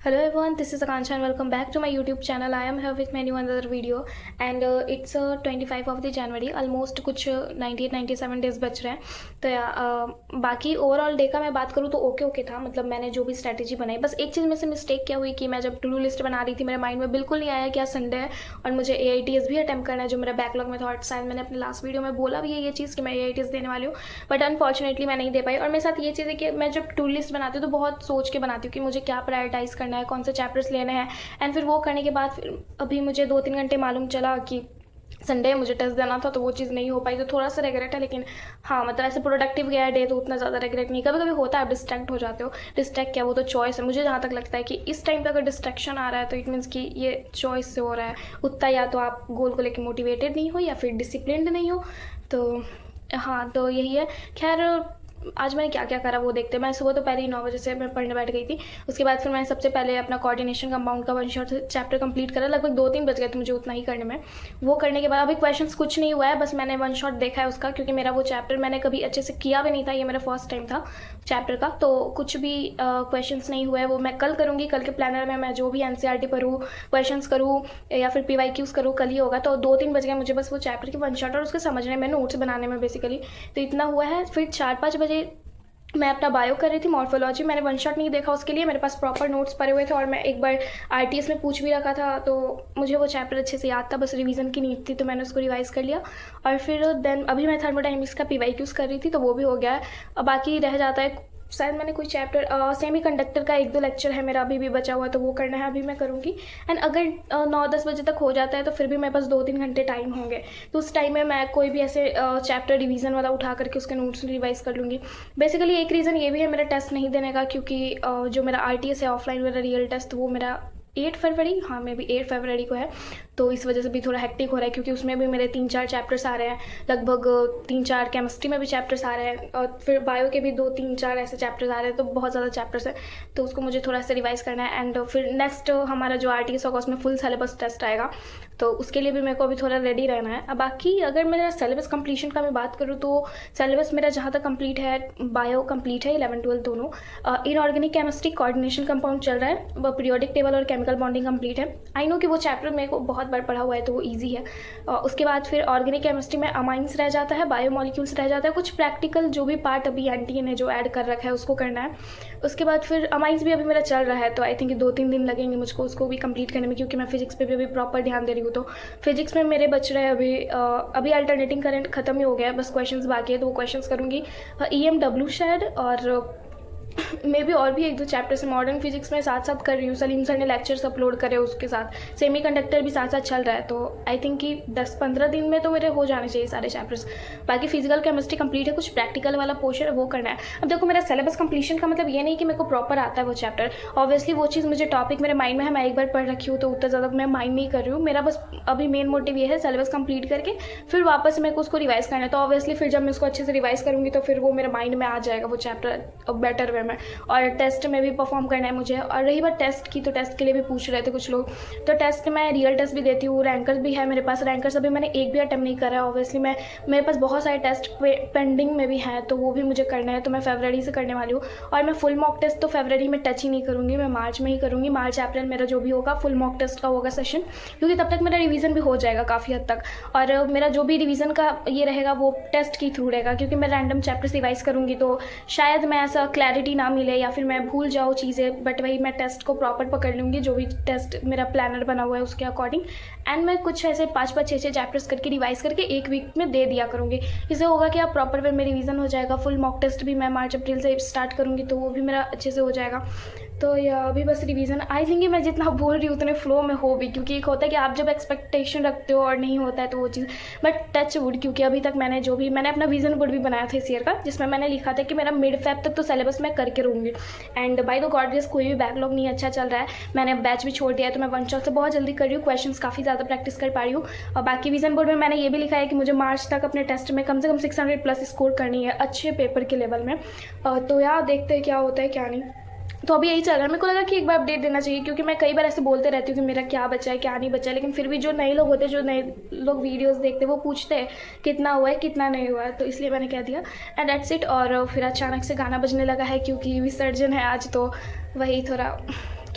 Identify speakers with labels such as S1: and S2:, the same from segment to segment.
S1: Hello everyone, this is Akansha and welcome back to my YouTube channel. I am here with my new another video and it's 25 of the January. Almost कुछ 98-97 days बच रहे हैं. तो बाकी overall day का मैं बात करूँ तो ओके था. मतलब मैंने जो भी स्ट्रैटेजी बनाई, बस एक चीज़ में से मिस्टेक क्या हुई कि मैं जब टू डू लिस्ट बना रही थी मेरे माइंड में बिल्कुल नहीं आया कि आज संडे है और मुझे AITS भी अटैम्प्ट करना है जो मेरा बैकलॉग में था. और शायद मैंने अपने लास्ट वीडियो में बोला भी है ये चीज़ कि मैं AITS देने वाली हूँ, बट अनफॉर्चुनेटली मैं नहीं दे पाई. और मेरे साथ ये चीज़ है कि मैं जब टू लिस्ट बनाती हूँ तो बहुत सोच के बनाती हूँ कि मुझे क्या प्रायोरिटाइज करना है, कौन से चैप्टर्स लेने हैं. एंड फिर वो करने के बाद फिर अभी मुझे 2-3 घंटे मालूम चला कि संडे मुझे टेस्ट देना था तो वो चीज़ नहीं हो पाई. तो थोड़ा सा रिग्रेट है, लेकिन हाँ मतलब ऐसे प्रोडक्टिव गया डे तो उतना ज़्यादा रिग्रेट नहीं. कभी कभी होता है आप डिस्ट्रैक्ट हो जाते हो. डिस्ट्रैक्ट क्या, वो तो चॉइस है. मुझे जहाँ तक लगता है कि इस टाइम पे अगर डिस्ट्रैक्शन आ रहा है तो इट मीन्स कि ये चॉइस से हो रहा है. उतना या तो आप गोल को लेकर मोटिवेटेड नहीं हो या फिर डिसिप्लिन्ड नहीं हो. तो हाँ, तो यही है. खैर आज मैंने क्या क्या करा वो देखते हैं. मैं सुबह तो पहले ही 9 बजे से मैं पढ़ने बैठ गई थी. उसके बाद फिर मैंने सबसे पहले अपना कोऑर्डिनेशन कंपाउंड का वन शॉट चैप्टर कंप्लीट करा. लगभग 2-3 बज गए थे मुझे उतना ही करने में. वो करने के बाद अभी क्वेश्चंस कुछ नहीं हुआ है, बस मैंने वन शॉट देखा है उसका, क्योंकि मेरा वो चैप्टर मैंने कभी अच्छे से किया भी नहीं था. ये मेरा फर्स्ट टाइम था चैप्टर का, तो कुछ भी क्वेश्चंस नहीं हुआ है. वो मैं कल करूँगी. कल के प्लानर में मैं जो भी NCERT पढ़ूँ, क्वेश्चंस करूँ या फिर PYQs करूँ, कल ही होगा. तो 2-3 बज गए मुझे बस वो चैप्टर की वन शॉट और उसके समझने में, नोट्स बनाने में बेसिकली. तो इतना हुआ है. फिर 4-5 बजे मैं अपना बायो कर रही थी, मॉर्फोलॉजी. मैंने वन शॉट नहीं देखा उसके लिए, मेरे पास प्रॉपर नोट्स पड़े हुए थे और मैं एक बार RTS में पूछ भी रखा था, तो मुझे वो चैप्टर अच्छे से याद था. बस रिवीजन की नीड थी तो मैंने उसको रिवाइज़ कर लिया. और फिर देन अभी मैं थर्मोडायनेमिक्स का PYQs कर रही थी तो वो भी हो गया है. अब बाकी रह जाता है शायद मैंने कोई चैप्टर सेमी कंडक्टर का 1-2 लेक्चर है मेरा अभी भी बचा हुआ, तो वो करना है, अभी मैं करूँगी. एंड अगर 9-10 बजे तक हो जाता है तो फिर भी मेरे पास 2-3 घंटे टाइम होंगे. तो उस टाइम में मैं कोई भी ऐसे चैप्टर रिवीजन वाला उठा करके उसके नोट्स रिवाइज कर लूँगी. बेसिकली एक रीज़न ये भी है मेरा टेस्ट नहीं देने का, क्योंकि जो मेरा RTS है ऑफलाइन वाला रियल टेस्ट, वो मेरा 8 फरवरी, हाँ मे बी 8 फरवरी को है. तो इस वजह से भी थोड़ा हेक्टिक हो रहा है, क्योंकि उसमें भी मेरे 3-4 चैप्टर्स आ रहे हैं. लगभग 3-4 केमिस्ट्री में भी चैप्टर्स आ रहे हैं और फिर बायो के भी 2-3-4 ऐसे चैप्टर्स आ रहे हैं. तो बहुत ज़्यादा चैप्टर्स हैं, तो उसको मुझे थोड़ा सा रिवाइज करना है. एंड फिर नेक्स्ट हमारा जो RTS होगा उसमें फुल सिलेबस टेस्ट आएगा, तो उसके लिए भी मेरे को अभी थोड़ा रेडी रहना है. अब बाकी अगर मेरा सिलेबस कंप्लीशन का मैं बात करूँ तो सिलेबस मेरा जहाँ तक कंप्लीट है, बायो कंप्लीट है 11-12 दोनों. इनऑर्गेनिक केमिस्ट्री कोऑर्डिनेशन कंपाउंड चल रहा है, पीरियोडिक टेबल और केमिकल बॉन्डिंग कंप्लीट है. आई नो कि वो चैप्टर मेरे को बहुत बार पढ़ा हुआ है तो वो ईजी है. उसके बाद फिर ऑर्गेनिक केमिस्ट्री में अमाइंस रह जाता है, बायोमोलिक्यूल्स रह जाता है, कुछ प्रैक्टिकल जो भी पार्ट अभी एनटीए ने जो ऐड कर रखा है उसको करना है. उसके बाद फिर अमाइंस भी अभी मेरा चल रहा है, तो आई थिंक 2-3 दिन लगेंगे मुझको उसको भी कंप्लीट करने में, क्योंकि मैं फिजिक्स पे भी अभी प्रॉपर ध्यान दे रही हूँ. तो फिजिक्स में मेरे बच रहे हैं अभी अल्टरनेटिंग करंट खत्म ही हो गया है, बस क्वेश्चंस बाकी है, तो वो क्वेश्चंस करूँगी. EMW शायद, और मे बी और भी 1-2 चैप्टर से मॉडर्न फिजिक्स में साथ साथ कर रही हूँ. सलीम सर ने लेक्चर्स अपलोड करे, उसके साथ सेमी कंडक्टर भी साथ साथ चल रहा है. तो आई थिंक कि 10-15 दिन में तो मेरे हो जाने चाहिए सारे चैप्टर्स. बाकी फिजिकल केमिस्ट्री कंप्लीट है, कुछ प्रैक्टिकल वाला पोर्शन है वो करना है. अब देखो मेरा सिलेबस कंप्लीशन का मतलब ये नहीं कि मेरे को प्रॉपर आता है वो चैप्टर. ऑब्वियसली वो चीज़ मुझे टॉपिक मेरे माइंड में है, मैं एक बार पढ़ रखी हूँ तो उतना ज़्यादा मैं माइंड नहीं कर रही हूँ. मेरा बस अभी मेन मोटिव ये है सिलेबस कंप्लीट करके फिर वापस मेरे को उसको रिवाइज करना है. तो ऑब्वियसली फिर जब मैं उसको अच्छे से रिवाइज करूँगी तो फिर वो मेरे माइंड में आ जाएगा वो चैप्टर बेटर वे में. और टेस्ट में भी परफॉर्म करना है मुझे. और रही बात टेस्ट की, तो टेस्ट के लिए भी पूछ रहे थे कुछ लोग, तो टेस्ट में रियल टेस्ट भी देती हूँ, रैंकर्स भी है मेरे पास. रैंकर्स अभी मैंने एक भी अटेम्प्ट नहीं करा है. ऑब्वियसली मेरे पास बहुत सारे टेस्ट पेंडिंग में भी हैं, तो वो भी मुझे करना है, तो मैं फरवरी से करने वाली हूँ. और मैं फुल मॉक टेस्ट तो फरवरी में टच ही नहीं करूँगी, मैं मार्च में ही करूँगी. मार्च अप्रैल मेरा जो भी होगा फुल मॉक टेस्ट का होगा सेशन, क्योंकि तब तक मेरा रिवीजन भी हो जाएगा काफ़ी हद तक. और मेरा जो भी रिवीजन का ये रहेगा वो टेस्ट के थ्रू रहेगा, क्योंकि मैं रैंडम चैप्टर्स रिवाइज करूँगी तो शायद मैं ऐसा क्लैरिटी ना मिले या फिर मैं भूल जाऊँ चीज़ें. बट वही मैं टेस्ट को प्रॉपर पकड़ लूँगी, जो भी टेस्ट मेरा प्लानर बना हुआ है उसके अकॉर्डिंग. एंड मैं कुछ ऐसे 5-5, 6-6 चैप्टर्स करके रिवाइज करके एक वीक में दे दिया करूँगी. इससे होगा कि आप प्रॉपर वे में रिवीजन हो जाएगा. फुल मॉक टेस्ट भी मैं मार्च अप्रैल से स्टार्ट करूँगी, तो वो भी मेरा अच्छे से हो जाएगा. तो या अभी बस रिवीजन. आई थिंक मैं जितना बोल रही हूँ उतने फ्लो में हो भी, क्योंकि एक होता है कि आप जब एक्सपेक्टेशन रखते हो और नहीं होता है तो वो चीज़. बट टच वुड, क्योंकि अभी तक मैंने अपना विजन बोर्ड भी बनाया था इस ईयर का, जिसमें मैंने लिखा था कि मेरा मिड फेब तक तो सिलेबस मैं करके रहूँगी. And by the God grace कोई भी बैकलॉग नहीं अच्छा चल रहा है. मैंने बैच भी छोड़ दिया है, तो मैं वन शॉट से बहुत जल्दी कर रही हूँ, क्वेश्चंस काफ़ी ज़्यादा प्रैक्टिस कर पा रही हूँ. और बाकी विजन बोर्ड में मैंने ये भी लिखा है कि मुझे मार्च तक अपने टेस्ट में कम से कम 600+ स्कोर करनी है अच्छे पेपर के लेवल में. तो यार देखते हैं क्या होता है क्या नहीं. तो अभी यही चल रहा है. मेरे को लगा कि एक बार अपडेट देना चाहिए, क्योंकि मैं कई बार ऐसे बोलते रहती हूँ कि मेरा क्या बचा है क्या नहीं बचा है, लेकिन फिर भी जो नए लोग होते हैं, जो नए लोग वीडियोस देखते हैं, वो पूछते हैं कितना हुआ है कितना नहीं हुआ है. तो इसलिए मैंने कह दिया एंड दैट्स इट. और फिर अचानक से गाना बजने लगा है, क्योंकि विसर्जन है आज, तो वही थोड़ा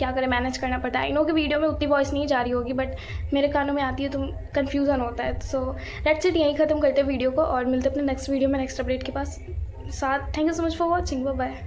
S1: क्या करें, मैनेज करना पड़ता है। आई नो कि वीडियो में उतनी वॉइस नहीं जा रही होगी, बट मेरे कानों में आती है तो कन्फ्यूज़न होता है। सो लेट्स इट, यहीं ख़त्म करते हैं वीडियो को और मिलते हैं अपने नेक्स्ट वीडियो में नेक्स्ट अपडेट के साथ। Thank you so much for watching, bye bye.